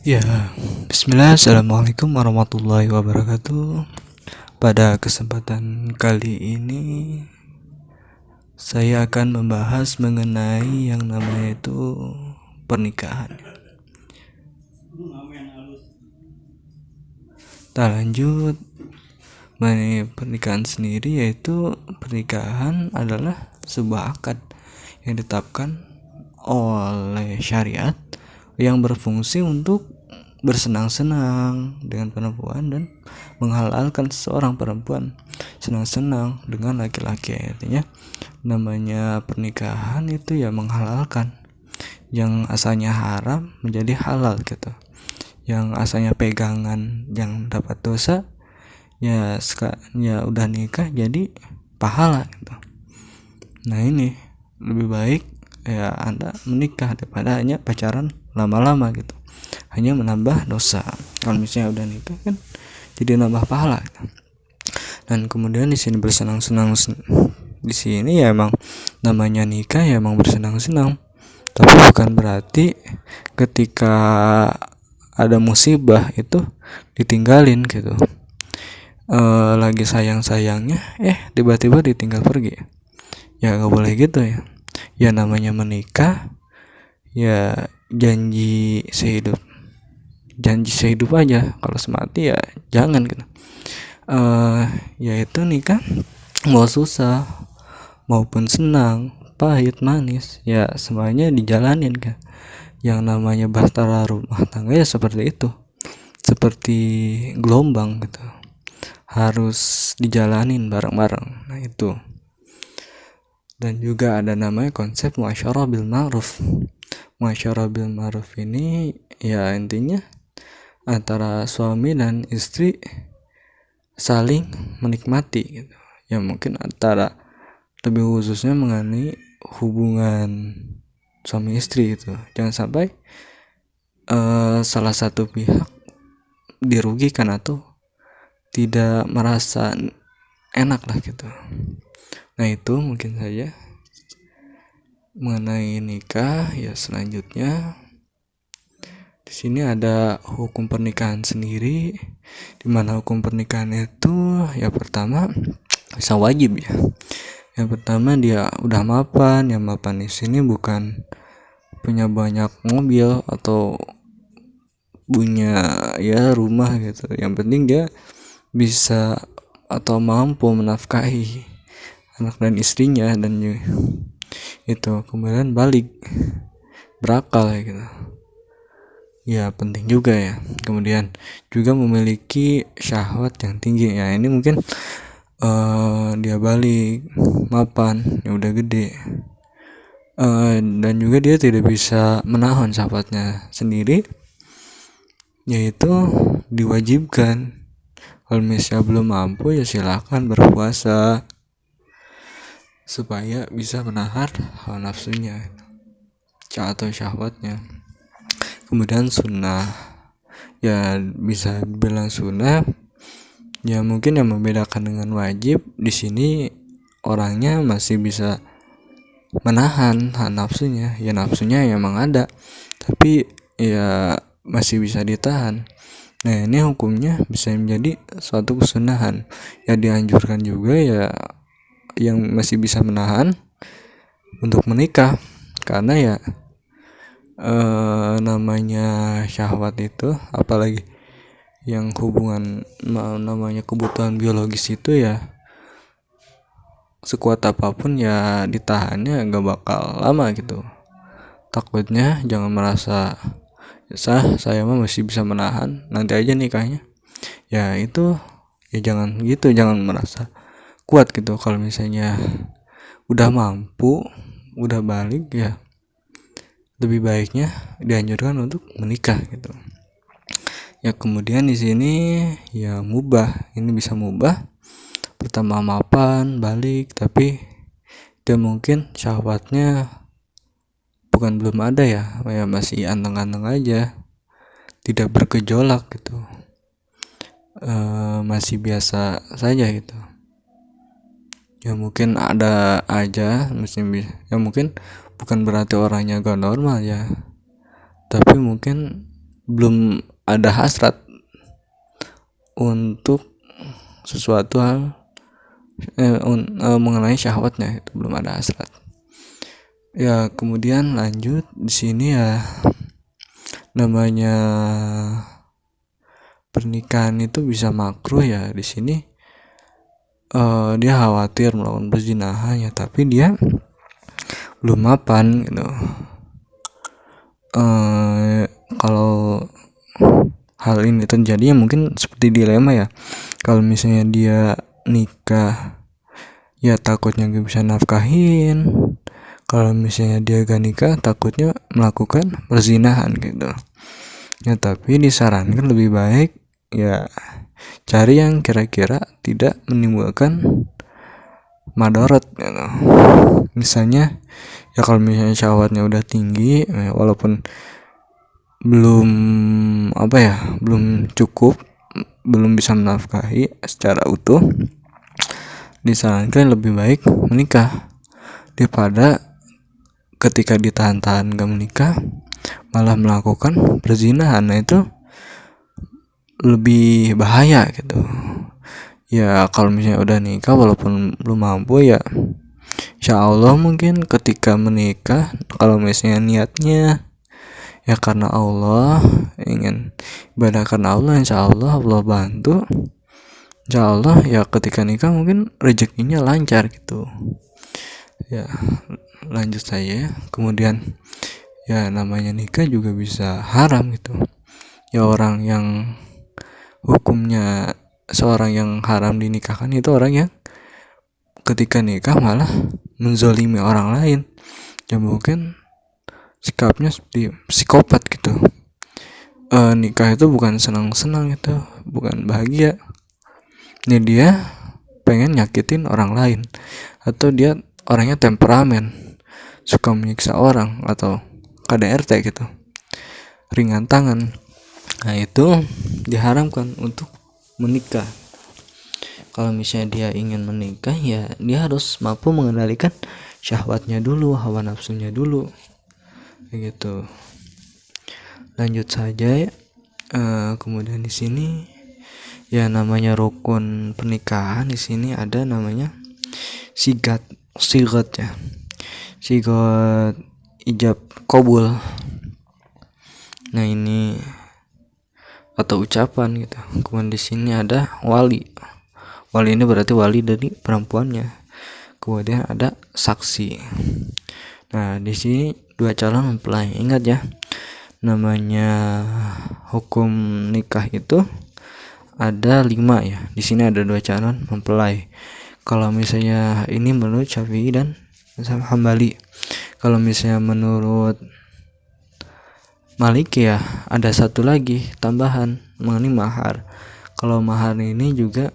Ya, bismillah, assalamualaikum warahmatullahi wabarakatuh. Pada kesempatan kali ini, saya akan membahas mengenai yang namanya itu pernikahan. Kita lanjut mengenai pernikahan sendiri, yaitu pernikahan adalah sebuah akad yang ditetapkan oleh syariat yang berfungsi untuk bersenang-senang dengan perempuan dan menghalalkan seorang perempuan senang-senang dengan laki-laki. Artinya namanya pernikahan itu ya menghalalkan yang asalnya haram menjadi halal gitu, yang asalnya pegangan yang dapat dosa ya udah nikah jadi pahala gitu. Nah, ini lebih baik ya Anda menikah daripada hanya pacaran lama-lama gitu, hanya menambah dosa. Kalau misalnya udah nikah kan jadi nambah pahala gitu. Dan kemudian di sini bersenang-senang, di sini ya emang namanya nikah ya emang bersenang-senang, tapi bukan berarti ketika ada musibah itu ditinggalin gitu. Lagi sayang-sayangnya tiba-tiba ditinggal pergi, ya nggak boleh gitu ya. Ya namanya menikah ya janji sehidup aja, kalau semati ya jangan gitu. Yaitu nikah mau susah maupun senang, pahit manis ya semuanya dijalanin kan. Yang namanya bahtera rumah tangga ya seperti itu, seperti gelombang gitu, harus dijalanin bareng-bareng. Nah itu. Dan juga ada namanya konsep muasyarah bil ma'ruf. Muasyarah bil ma'ruf ini ya intinya antara suami dan istri saling menikmati gitu. Ya mungkin antara lebih khususnya mengenai hubungan suami istri itu. Jangan sampai salah satu pihak dirugikan atau tidak merasa enak lah gitu. Nah itu mungkin saja mengenai nikah. Ya selanjutnya di sini ada hukum pernikahan sendiri, di mana hukum pernikahan itu ya pertama bisa wajib ya. Yang pertama dia udah mapan. Yang mapan di sini bukan punya banyak mobil atau punya ya rumah gitu. Yang penting dia bisa atau mampu menafkahi anak dan istrinya, dan itu kemudian balik berakal ya gitu. Ya penting juga ya. Kemudian juga memiliki syahwat yang tinggi ya. Ini mungkin dia balik mapan ya udah gede, dan juga dia tidak bisa menahan syahwatnya sendiri, yaitu diwajibkan. Kalau misalnya belum mampu ya silakan berpuasa supaya bisa menahan hawa nafsunya atau syahwatnya. Kemudian sunnah ya bisa bilang sunnah ya, mungkin yang membedakan dengan wajib di sini orangnya masih bisa menahan nafsunya. Ya nafsunya ya emang ada, tapi ya masih bisa ditahan. Nah ini hukumnya bisa menjadi suatu kesunahan. Ya dianjurkan juga ya yang masih bisa menahan untuk menikah, karena ya namanya syahwat itu, apalagi yang hubungan namanya kebutuhan biologis itu ya sekuat apapun ya ditahannya gak bakal lama gitu. Takutnya jangan merasa saya mah masih bisa menahan, nanti aja nikahnya. Ya itu ya jangan gitu, jangan merasa kuat gitu. Kalau misalnya udah mampu, udah balik ya lebih baiknya dianjurkan untuk menikah gitu. Ya kemudian di sini ya mubah, ini bisa mubah. Pertama mapan balik, tapi dia mungkin syahwatnya bukan belum ada ya masih anteng-anteng aja, tidak bergejolak gitu, masih biasa saja gitu. Ya mungkin ada aja ya mungkin bukan berarti orangnya gak normal ya, tapi mungkin belum ada hasrat untuk sesuatu hal mengenai syahwatnya, itu belum ada hasrat. Ya kemudian lanjut di sini ya, namanya pernikahan itu bisa makruh ya di sini. Dia khawatir melakukan perzinahan ya, tapi dia belum mapan gitu. Kalau hal ini terjadi ya mungkin seperti dilema ya. Kalau misalnya dia nikah ya takutnya gak bisa nafkahin, kalau misalnya dia gak nikah takutnya melakukan perzinahan gitu ya. Tapi disarankan lebih baik ya cari yang kira-kira tidak menimbulkan madarat gitu. Misalnya ya kalau misalnya syahwatnya udah tinggi walaupun belum cukup, belum bisa menafkahi secara utuh, disarankan lebih baik menikah daripada ketika ditahan-tahan gak menikah malah melakukan perzinahan. Nah itu lebih bahaya gitu ya. Kalau misalnya udah nikah walaupun belum mampu ya insya Allah mungkin ketika menikah, kalau misalnya niatnya ya karena Allah, ingin ibadah karena Allah, insya Allah Allah bantu, insya Allah ya ketika nikah mungkin rezekinya lancar gitu ya. Lanjut saja. Kemudian ya namanya nikah juga bisa haram gitu ya. Orang yang hukumnya seorang yang haram dinikahkan itu orang yang ketika nikah malah menzolimi orang lain ya, mungkin sikapnya seperti psikopat gitu. Nikah itu bukan senang-senang, itu bukan bahagia. Ini dia pengen nyakitin orang lain, atau dia orangnya temperamen, suka menyiksa orang, atau KDRT gitu, ringan tangan. Nah itu diharamkan untuk menikah. Kalau misalnya dia ingin menikah ya dia harus mampu mengendalikan syahwatnya dulu, hawa nafsunya dulu gitu. Lanjut saja ya. Kemudian di sini ya namanya rukun pernikahan, di sini ada namanya sigat ya, sigat ijab kabul. Nah ini atau ucapan gitu. Kemudian di sini ada wali ini berarti wali dari perempuannya. Kemudian ada saksi. Nah di sini dua calon mempelai. Ingat ya, namanya hukum nikah itu ada 5 ya. Di sini ada 2 calon mempelai. Kalau misalnya ini menurut Syafi'i dan Hambali. Kalau misalnya menurut Maliki ya ada 1 lagi tambahan mengenai mahar. Kalau mahar ini juga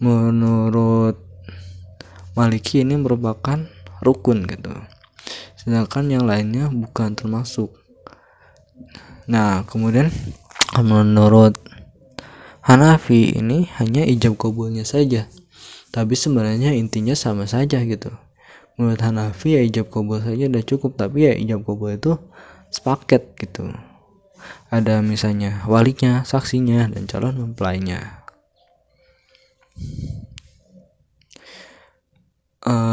menurut Maliki ini merupakan rukun gitu, sedangkan yang lainnya bukan termasuk. Nah kemudian menurut Hanafi ini hanya ijab kabulnya saja, tapi sebenarnya intinya sama saja gitu. Menurut Hanafi ya ijab kabul saja udah cukup, tapi ya ijab kabul itu sepaket gitu, ada misalnya walinya, saksinya, dan calon mempelainya.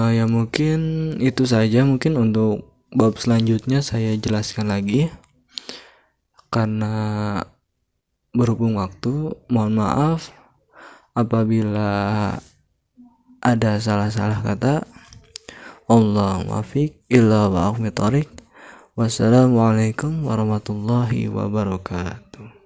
Ya mungkin itu saja. Mungkin untuk bab selanjutnya saya jelaskan lagi, karena berhubung waktu. Mohon maaf apabila ada salah-salah kata. Allahu muwaffiq illa wa aqwamit thoriq. Wassalamualaikum warahmatullahi wabarakatuh.